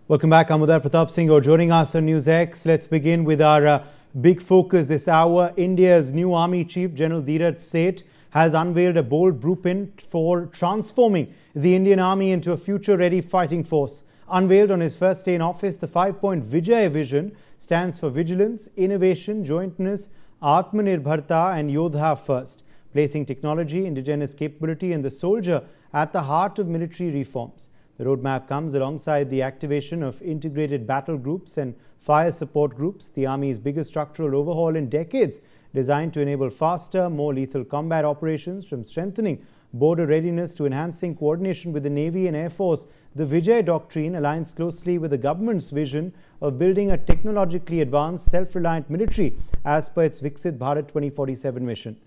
Welcome back. I'm Uday Pratap Singh. You're joining us on NewsX. Let's begin with our big focus this hour. India's new Army Chief, General Dheeraj Seth, has unveiled a bold blueprint for transforming the Indian Army into a future-ready fighting force. Unveiled on his first day in office, the 5-point Vijay Vision stands for vigilance, innovation, jointness, Atmanirbharta and Yodha first, placing technology, indigenous capability and the soldier at the heart of military reforms. The roadmap comes alongside the activation of integrated battle groups and fire support groups, the Army's biggest structural overhaul in decades, designed to enable faster, more lethal combat operations. From strengthening border readiness to enhancing coordination with the Navy and Air Force, the Vijay Doctrine aligns closely with the government's vision of building a technologically advanced, self-reliant military as per its Viksit Bharat 2047 mission.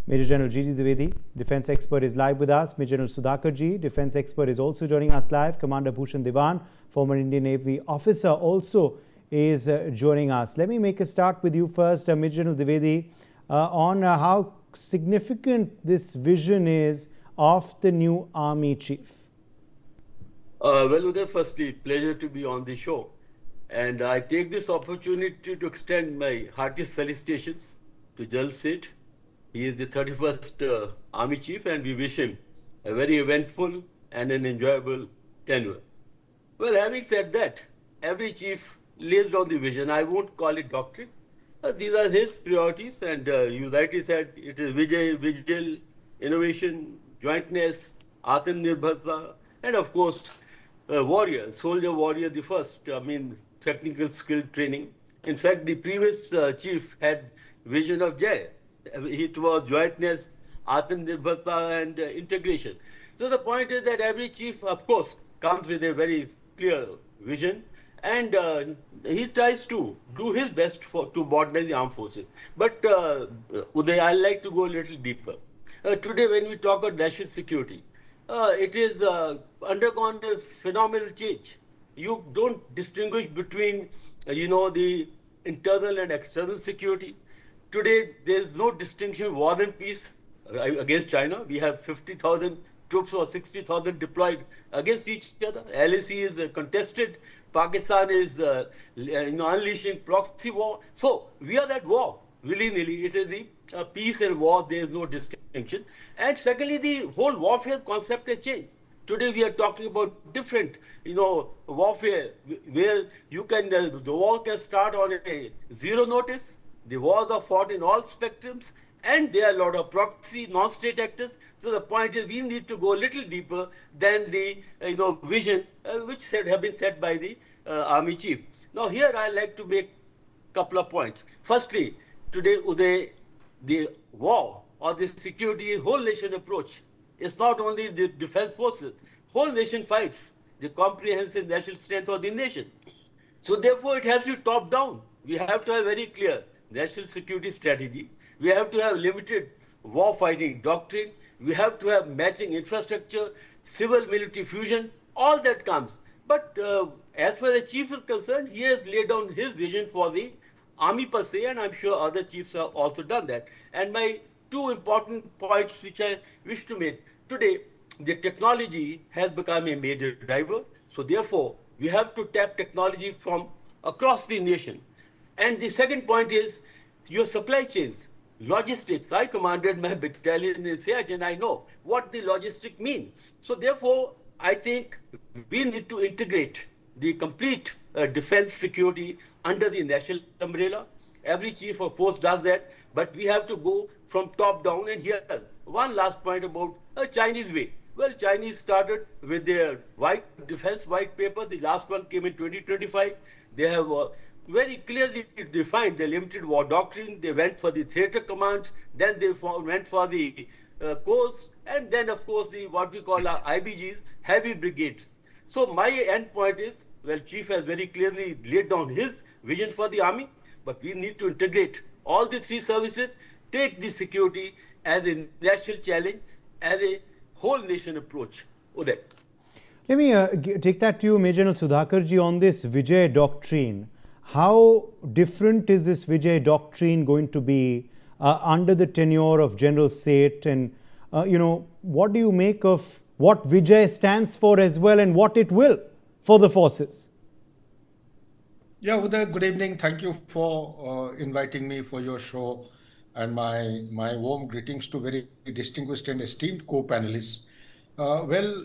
Major General G.G. Dwivedi, defense expert, is live with us. Major General Sudhakarji, defense expert, is also joining us live. Commander Bhushan Diwan, former Indian Navy officer, also is joining us. Let me make a start with you first, Major General Dwivedi, on how significant this vision is of the new Army Chief. Well, Uday, firstly, pleasure to be on the show. And I take this opportunity to extend my heartiest felicitations to General Seth. He is the 31st Army Chief, and we wish him a very eventful and an enjoyable tenure. Well, having said that, every chief lays down the vision. I won't call it doctrine. These are his priorities, and you rightly said it is Vijay, Vigil, innovation, jointness, Atmanirbharta, and of course, warrior, soldier warrior the first, technical skill training. In fact, the previous chief had vision of Jai. It was jointness, Atmanirbharta and integration. So the point is that every chief, of course, comes with a very clear vision, and he tries to do his best to modernize the armed forces. But Uday, I'd like to go a little deeper. Today, when we talk about national security, it is undergone a phenomenal change. You don't distinguish between, the internal and external security. Today, there is no distinction war and peace against China. We have 50,000 troops or 60,000 deployed against each other. LAC is contested. Pakistan is unleashing proxy war. So we are at war, willy-nilly. It is the peace and war. There is no distinction. And secondly, the whole warfare concept has changed. Today we are talking about different, warfare where you can, the war can start on a zero notice. The wars are fought in all spectrums, and there are a lot of proxy, non-state actors. So the point is, we need to go a little deeper than the vision which have been set by the Army Chief. Now here I like to make a couple of points. Firstly, today Uday, the war or the security whole nation approach. It's not only the defense forces. Whole nation fights the comprehensive national strength of the nation. So therefore, it has to be top down. We have to have very clear national security strategy. We have to have limited war fighting doctrine. We have to have matching infrastructure, civil military fusion, all that comes. But as far as the chief is concerned, he has laid down his vision for the army per se, and I'm sure other chiefs have also done that. And my two important points which I wish to make. Today, the technology has become a major driver. So therefore, we have to tap technology from across the nation. And the second point is your supply chains, logistics. I commanded my battalion in Siachen, I know what the logistics mean. So therefore, I think we need to integrate the complete defense security under the national umbrella. Every chief of force does that, but we have to go from top down. And here, one last point about a Chinese way. Well, Chinese started with their defense white paper. The last one came in 2025. They have very clearly defined the limited war doctrine. They went for the theater commands, then they went for the corps, and then of course the what we call our IBGs, heavy brigades. So my end point is, well, Chief has very clearly laid down his vision for the army, but we need to integrate all the three services, take the security as a national challenge, as a whole nation approach. Uday. Let me take that to you, Major General Sudhakarji, on this Vijay Doctrine. How different is this Vijay Doctrine going to be under the tenure of General Seth? And, what do you make of what Vijay stands for as well and what it will for the forces? Yeah, Uday, good evening. Thank you for inviting me for your show, and my warm greetings to very distinguished and esteemed co-panelists. Well,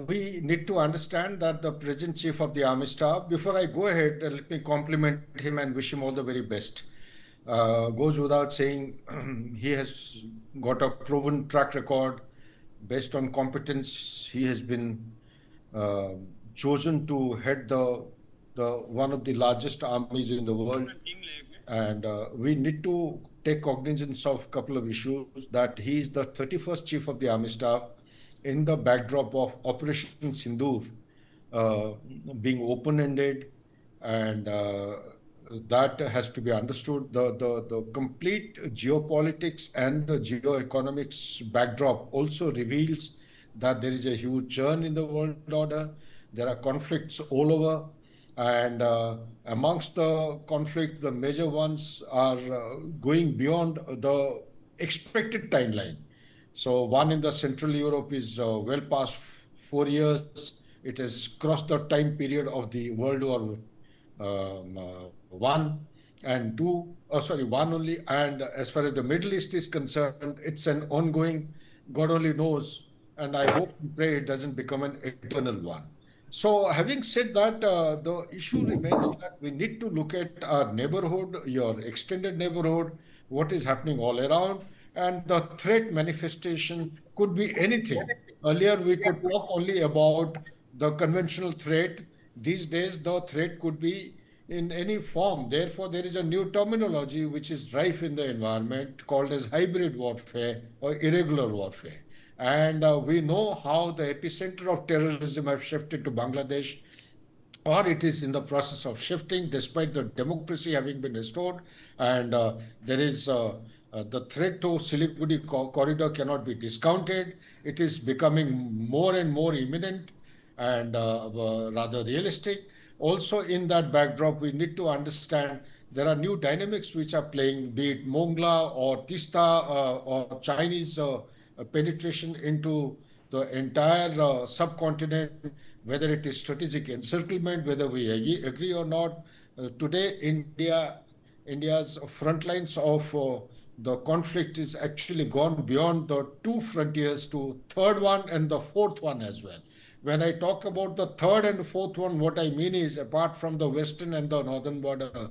we need to understand that the present Chief of the Army Staff. Before I go ahead, let me compliment him and wish him all the very best. Goes without saying, he has got a proven track record based on competence. He has been uh, chosen to head the one of the largest armies in the world, and we need to take cognizance of a couple of issues that he is the 31st Chief of the Army Staff in the backdrop of Operation Sindoor uh, being open-ended, and that has to be understood. The complete geopolitics and the geoeconomics backdrop also reveals that there is a huge churn in the world order. There are conflicts all over, and amongst the conflicts, the major ones are going beyond the expected timeline. So one in the Central Europe is well past 4 years. It has crossed the time period of the World War One and two. Oh, sorry, one only. And as far as the Middle East is concerned, it's an ongoing. God only knows, and I hope and pray it doesn't become an eternal one. So, having said that, the issue remains that we need to look at our neighborhood, your extended neighborhood, what is happening all around, and the threat manifestation could be anything. Earlier, we could talk only about the conventional threat. These days, the threat could be in any form. Therefore, there is a new terminology which is rife in the environment called as hybrid warfare or irregular warfare. And we know how the epicenter of terrorism have shifted to Bangladesh, or it is in the process of shifting despite the democracy having been restored. And there is the threat to Siliguri corridor cannot be discounted. It is becoming more and more imminent and rather realistic. Also, in that backdrop, we need to understand there are new dynamics which are playing, be it Mongla or Tista or Chinese penetration into the entire subcontinent, whether it is strategic encirclement, whether we agree or not. Today, India's front lines of the conflict is actually gone beyond the two frontiers to third one and the fourth one as well. When I talk about the third and fourth one, what I mean is apart from the western and the northern border,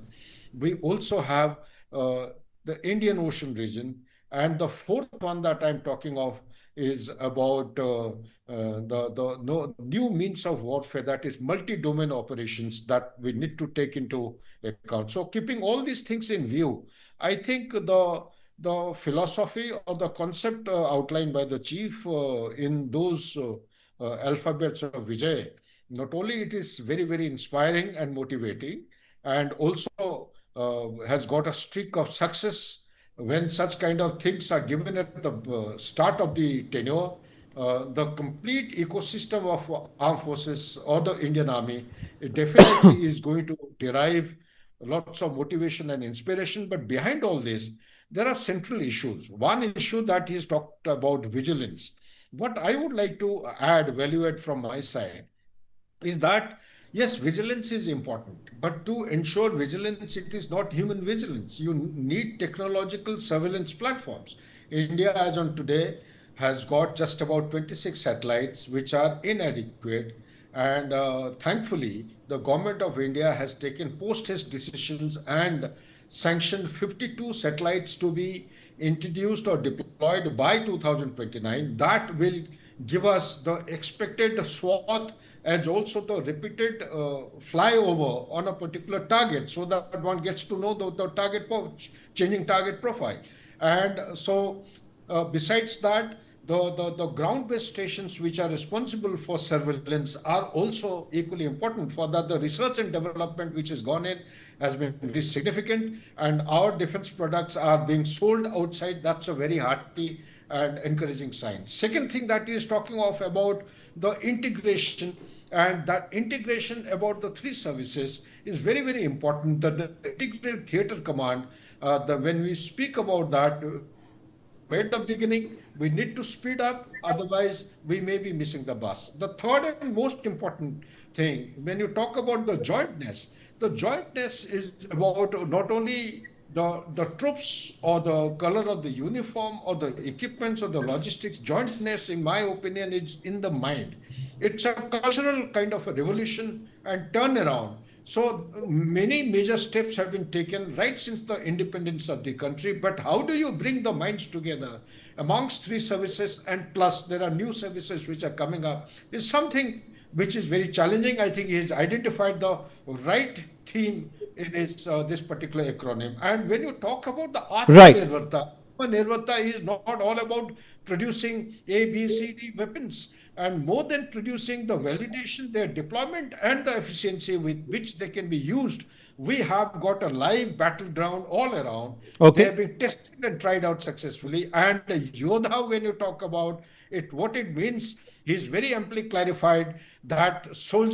we also have uh, the Indian Ocean region. And the fourth one that I'm talking of is about the no, new means of warfare, that is multi-domain operations that we need to take into account. So keeping all these things in view, I think the philosophy or the concept outlined by the chief in those alphabets of Vijay, not only it is very, very inspiring and motivating, and also has got a streak of success when such kind of things are given at the start of the tenure. The complete ecosystem of armed forces or the Indian Army, it definitely is going to derive lots of motivation and inspiration. But behind all this, there are central issues. One issue that he's talked about, vigilance. What I would like to add, value add from my side, is that yes, vigilance is important, but to ensure vigilance, it is not human vigilance. You need technological surveillance platforms. India, as on today, has got just about 26 satellites, which are inadequate. And thankfully, the government of India has taken post haste decisions and sanctioned 52 satellites to be introduced or deployed by 2029. That will give us the expected swath and also the repeated flyover on a particular target so that one gets to know the target, changing target profile. And so, besides that, the ground-based stations which are responsible for surveillance are also equally important. For that, the research and development which has gone in has been very significant, and our defense products are being sold outside. That's a very hearty and encouraging sign. Second thing that is talking of about the integration, and that integration about the three services is very, very important. The integrated theater command, when we speak about that, at the beginning. We need to speed up, otherwise we may be missing the bus. The third and most important thing, when you talk about the jointness is about not only the troops or the color of the uniform or the equipments or the logistics. Jointness, in my opinion, is in the mind. It's a cultural kind of a revolution and turnaround. So many major steps have been taken right since the independence of the country. But how do you bring the minds together amongst three services, and plus there are new services which are coming up, is something which is very challenging. I think he has identified the right theme in his this particular acronym. And when you talk about the Right. Atmanirbharta is not all about producing A, B, C, D weapons, and more than producing the validation, their deployment and the efficiency with which they can be used. We have got a live battleground all around. They Okay. have been tested and tried out successfully. And Yodha, when you talk about it, what it means, he's very amply clarified that for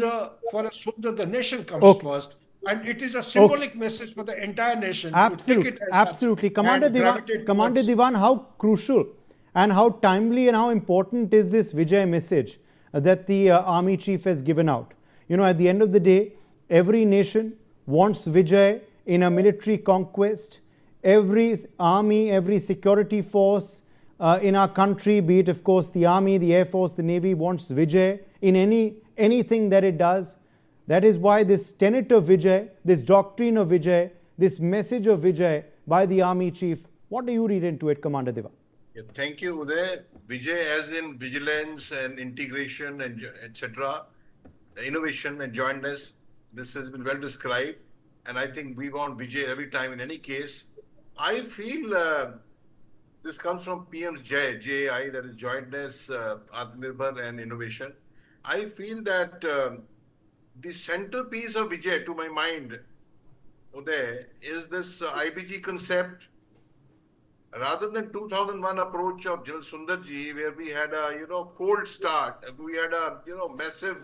a soldier, the nation comes Okay. first. And it is a Okay. symbolic message for the entire nation to take Absolutely, it as such absolutely. and gravitate Commander towards. Diwan, how crucial and how timely and how important is this Vijay message that the army chief has given out? You know, at the end of the day, every nation wants Vijay in a military conquest. Every army, every security force in our country, be it of course the army, the air force, the navy, wants Vijay in anything that it does. That is why this tenet of Vijay, this doctrine of Vijay, this message of Vijay by the army chief, what do you read into it, Commander Deva? Yeah, thank you, Uday. Vijay, as in vigilance and integration and etc., innovation and jointness. This has been well described, and I think we want Vijay every time. In any case, I feel this comes from PM's JI, that is jointness, Atmanirbhar, and innovation. I feel that the centerpiece of Vijay, to my mind, Uday, is this IBG concept. Rather than 2001 approach of General Sundarji, where we had a cold start, we had a massive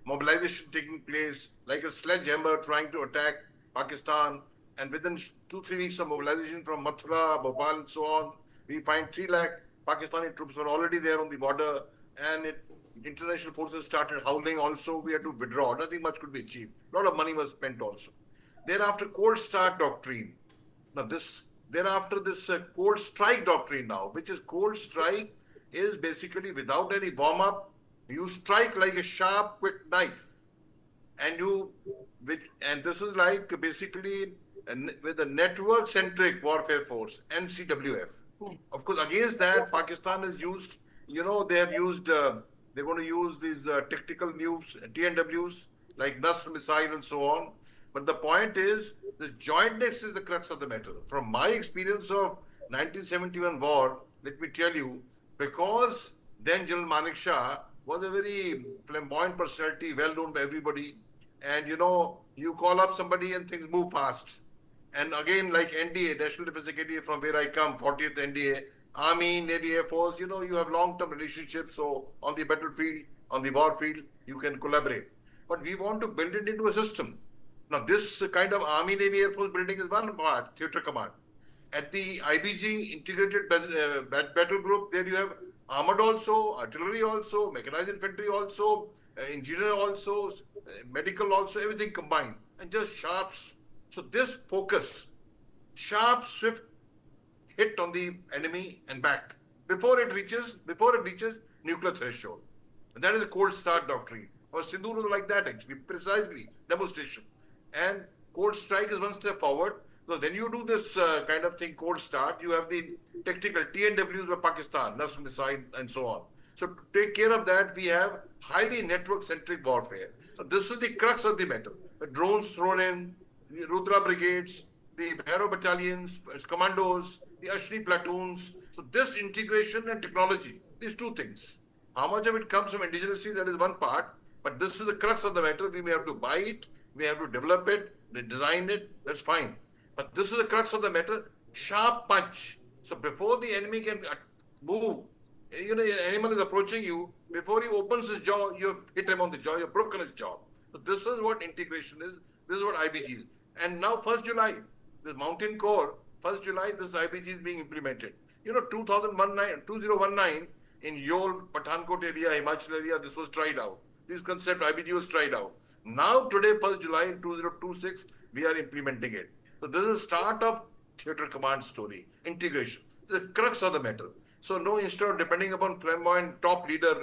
mobilization taking place, like a sledgehammer trying to attack Pakistan, and within 2-3 weeks of mobilization from Mathura, Bhopal, and so on, we find 3 lakh Pakistani troops were already there on the border, and international forces started howling. Also, we had to withdraw. Nothing much could be achieved. A lot of money was spent also. Thereafter, cold start doctrine. Now thereafter this cold strike doctrine now, which is cold strike is basically without any warm up, you strike like a sharp, quick knife, and this is like basically with a network centric warfare force, NCWF. Of course, against that, Pakistan has used, they're going to use these tactical nukes, TNWs, like Nasr missile and so on. But the point is, this jointness is the crux of the matter. From my experience of 1971 war, let me tell you, because then General Manik Shah was a very flamboyant personality, well known by everybody. And you call up somebody and things move fast. And again, like NDA, National Defense Academy, from where I come, 40th NDA, Army, Navy, Air Force, you have long-term relationships. So on the battlefield, on the war field, you can collaborate. But we want to build it into a system. Now, this kind of Army, Navy, Air Force building is one part, theatre command. At the IBG, Integrated Battle Group, there you have armored also, artillery also, mechanized infantry also, engineer also, medical also, everything combined. And just sharps. So this focus, sharp, swift hit on the enemy and back before it reaches nuclear threshold. And that is the cold start doctrine. Or Sindhu was like that actually, precisely, demonstration. And cold strike is one step forward. So when you do this kind of thing, cold start, you have the tactical TNWs by Pakistan, Nasr missile, and so on. So to take care of that, we have highly network-centric warfare. So this is the crux of the matter. The drones thrown in, the Rudra brigades, the Bhairo battalions, commandos, the Ashni platoons. So this integration and technology, these two things. How much of it comes from indigenously, that is one part. But this is the crux of the matter. We may have to buy it, we have to develop it, design it, that's fine. But this is the crux of the matter, sharp punch. So before the enemy can move, an animal is approaching you, before he opens his jaw, you have hit him on the jaw, you have broken his jaw. So this is what integration is, this is what IBG is. And now 1st July, this Mountain Corps, 1st July, this IBG is being implemented. You know, 2019 in Yol, Pathankot area, Himachal area, this was tried out. This concept IBG was tried out. Now today, 1st July in 2026, we are implementing it. So this is the start of theatre command story, integration. The crux of the matter. So no, instead of depending upon flamboyant top leader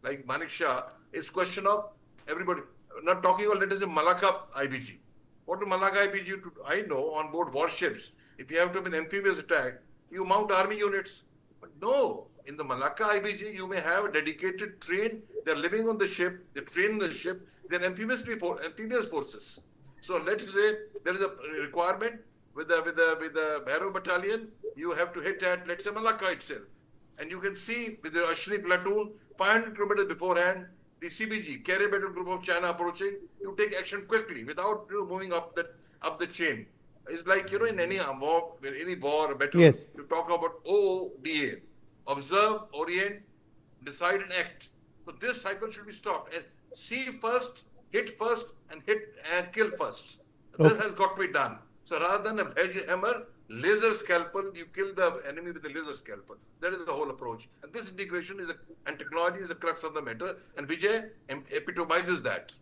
like Manik Shah, it's question of everybody. Not talking about, let us say, Malacca IBG. What do Malacca IBG do? I know on board warships, if you have to have an amphibious attack, you mount army units. But no, in the Malacca IBG, you may have a dedicated train. They're living on the ship. They train the ship. They're amphibious forces. So let's say there is a requirement with the Barrow Battalion. You have to hit at, let's say, Malacca itself, and you can see with the Ashni platoon 500 kilometers beforehand, the CBG, carrier battle group of China approaching. You take action quickly without moving up the chain. It's like, in any war or battle, Yes. you talk about ODA, observe, orient, decide and act. So this cycle should be stopped. And see first, hit first, and hit and kill first. This has got to be done. So rather than a hedge hammer, laser scalpel, you kill the enemy with a laser scalpel. That is the whole approach. And this integration and technology is the crux of the matter. And Vijay epitomizes that.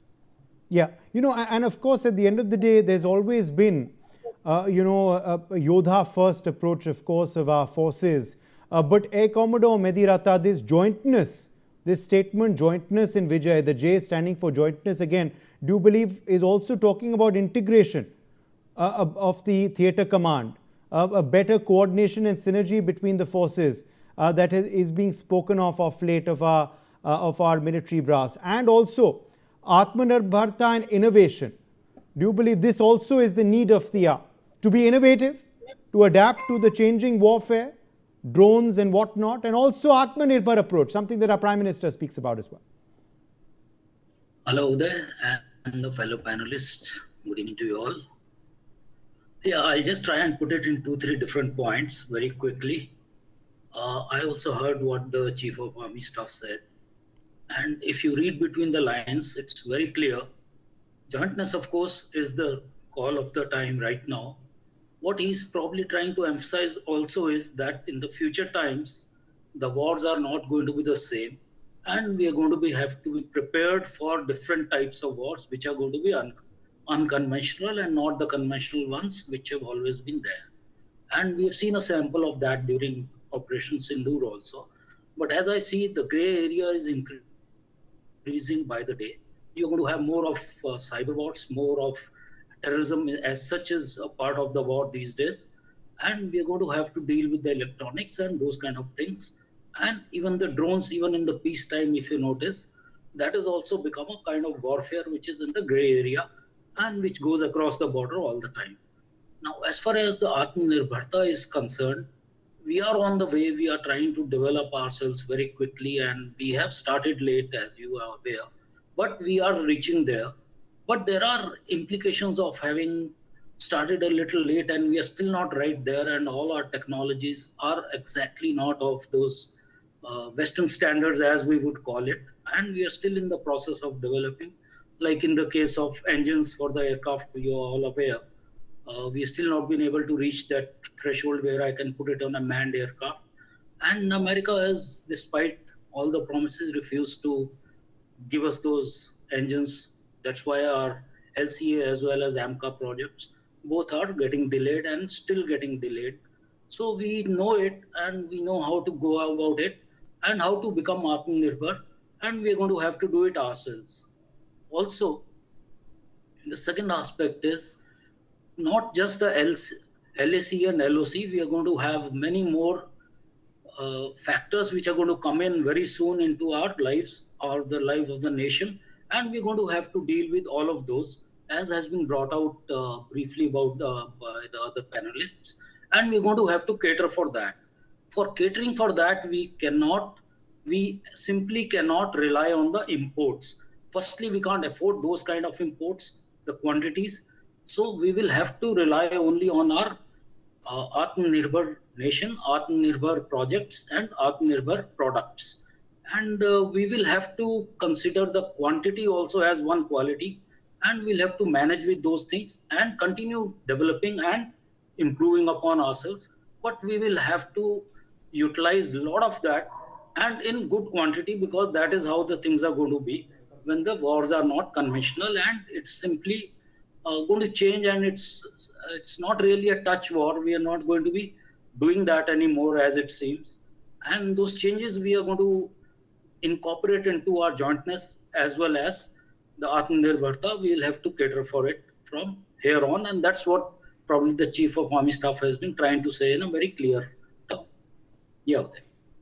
Yeah, and of course, at the end of the day, there's always been, a Yodha first approach, of course, of our forces. But Air Commodore Medirata, this jointness, this statement, jointness in Vijay, the J standing for jointness again, do you believe is also talking about integration of the theatre command, a better coordination and synergy between the forces that is being spoken of late of our military brass, and also Atmanirbharta and innovation? Do you believe this also is the need of the hour? To be innovative, to adapt to the changing warfare, drones and whatnot, and also Atmanirbhar approach, something that our Prime Minister speaks about as well. Hello there, and the fellow panelists. Good evening to you all. Yeah, I'll just try and put it in 2-3 different points very quickly. I also heard what the Chief of Army Staff said. And if you read between the lines, it's very clear. Jointness, of course, is the call of the time right now. What he's probably trying to emphasize also is that in the future times, the wars are not going to be the same. And we are going to have to be prepared for different types of wars, which are going to be unconventional and not the conventional ones, which have always been there. And we have seen a sample of that during Operation Sindoor also. But as I see, the gray area is increasing by the day. You're going to have more of cyber wars, more of terrorism as such is a part of the war these days. And we're going to have to deal with the electronics and those kind of things. And even the drones, even in the peacetime, if you notice, that has also become a kind of warfare which is in the gray area and which goes across the border all the time. Now, as far as the Atmanirbharta is concerned, we are on the way. We are trying to develop ourselves very quickly, and we have started late, as you are aware, but we are reaching there. But there are implications of having started a little late, and we are still not right there, and all our technologies are exactly not of those Western standards, as we would call it, and we are still in the process of developing. Like in the case of engines for the aircraft, you are all aware, we have still not been able to reach that threshold where I can put it on a manned aircraft. And America has, despite all the promises, refused to give us those engines. That's why our LCA as well as AMCA projects, both are getting delayed and still getting delayed. So we know it, and we know how to go about it and how to become Atmanirbhar, and we're going to have to do it ourselves. Also, the second aspect is not just the LAC and LOC, we are going to have many more factors which are going to come in very soon into our lives or the life of the nation, and we're going to have to deal with all of those, as has been brought out briefly about by the other panelists, and we're going to have to cater for that. For catering for that, we simply cannot rely on the imports. Firstly, we can't afford those kind of imports, the quantities. So we will have to rely only on our Atmanirbhar nation, Atmanirbhar projects and Atmanirbhar products. And we will have to consider the quantity also as one quality, and we'll have to manage with those things and continue developing and improving upon ourselves. But we will have to utilize a lot of that and in good quantity, because that is how the things are going to be when the wars are not conventional and it's simply going to change, and it's not really a touch war. We are not going to be doing that anymore as it seems, and those changes we are going to incorporate into our jointness as well as the Atmanirbharta. We will have to cater for it from here on, and that's what probably the Chief of Army Staff has been trying to say in a very clear term. Yeah.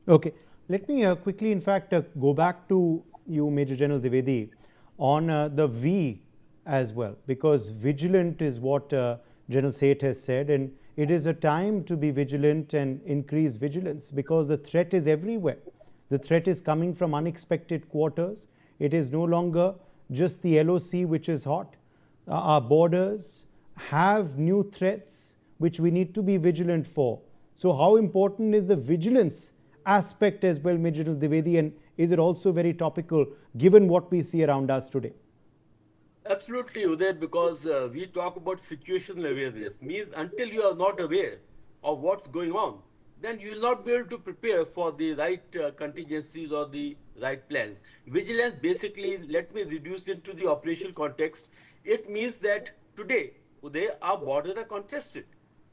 Okay. Let me quickly, in fact, go back to you, Major General Dwivedi, on the V as well, because vigilant is what General Seth has said, and it is a time to be vigilant and increase vigilance because the threat is everywhere. The threat is coming from unexpected quarters. It is no longer just the LOC which is hot. Our borders have new threats which we need to be vigilant for. So how important is the vigilance aspect as well, Major General Dwivedi, and is it also very topical given what we see around us today? Absolutely, Uday, because we talk about situational awareness. Means until you are not aware of what's going on, then you will not be able to prepare for the right contingencies or the right plans. Vigilance, basically, let me reduce it to the operational context. It means that today, Uday, our borders are contested.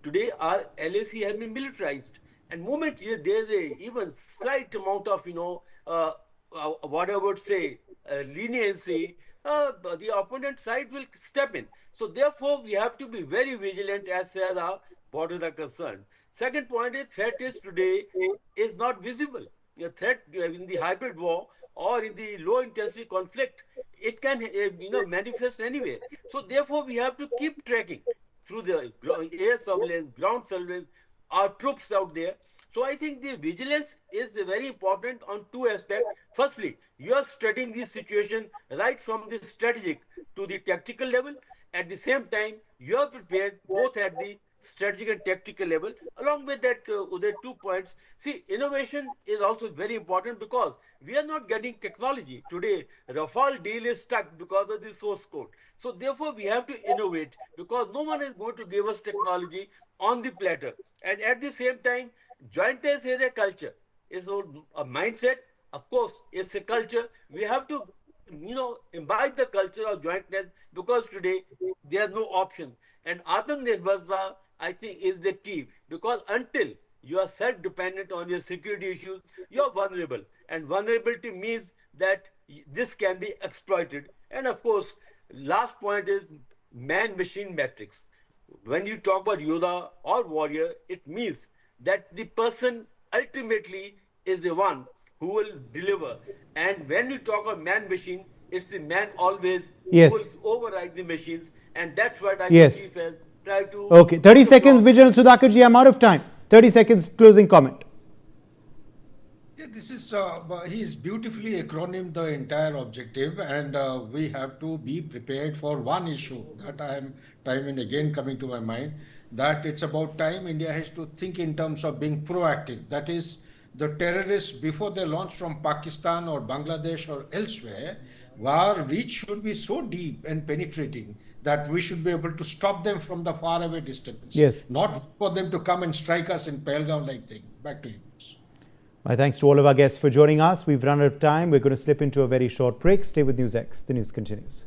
Today, our LAC has been militarized. And moment there is a even slight amount of, what I would say, leniency, the opponent side will step in. So therefore, we have to be very vigilant as far as our borders are concerned. Second point is threat is today is not visible. A threat in the hybrid war or in the low intensity conflict, it can manifest anywhere. So therefore, we have to keep tracking through the air surveillance, ground surveillance, our troops out there. So I think the vigilance is very important on two aspects. Firstly, you are studying the situation right from the strategic to the tactical level. At the same time, you are prepared both at the strategic and tactical level. Along with that, Uday, 2 points. See, innovation is also very important because we are not getting technology. Today, Rafale deal is stuck because of the source code. So therefore, we have to innovate because no one is going to give us technology on the platter. And at the same time, jointness is a culture. It's a mindset. Of course, it's a culture. We have to, imbibe the culture of jointness because today there's no option. And Atmanirbharta, I think, is the key because until you are self-dependent on your security issues, you are vulnerable. And vulnerability means that this can be exploited. And of course, last point is man-machine matrix. When you talk about Yoda or warrior, it means that the person ultimately is the one who will deliver. And when you talk about man-machine, it's the man always who will override the machines. And that's what I believe has tried to... Okay, 30 seconds, Major General Sudhakarji, I'm out of time. 30 seconds, closing comment. Yeah, this is, he's beautifully acronymed the entire objective, and we have to be prepared for one issue that I am time and again coming to my mind, that it's about time India has to think in terms of being proactive. That is, the terrorists, before they launch from Pakistan or Bangladesh or elsewhere, our reach should be so deep and penetrating that we should be able to stop them from the faraway distance. Yes. Not for them to come and strike us in Pahalgam-like thing. Back to you. My thanks to all of our guests for joining us. We've run out of time. We're going to slip into a very short break. Stay with NewsX. The news continues.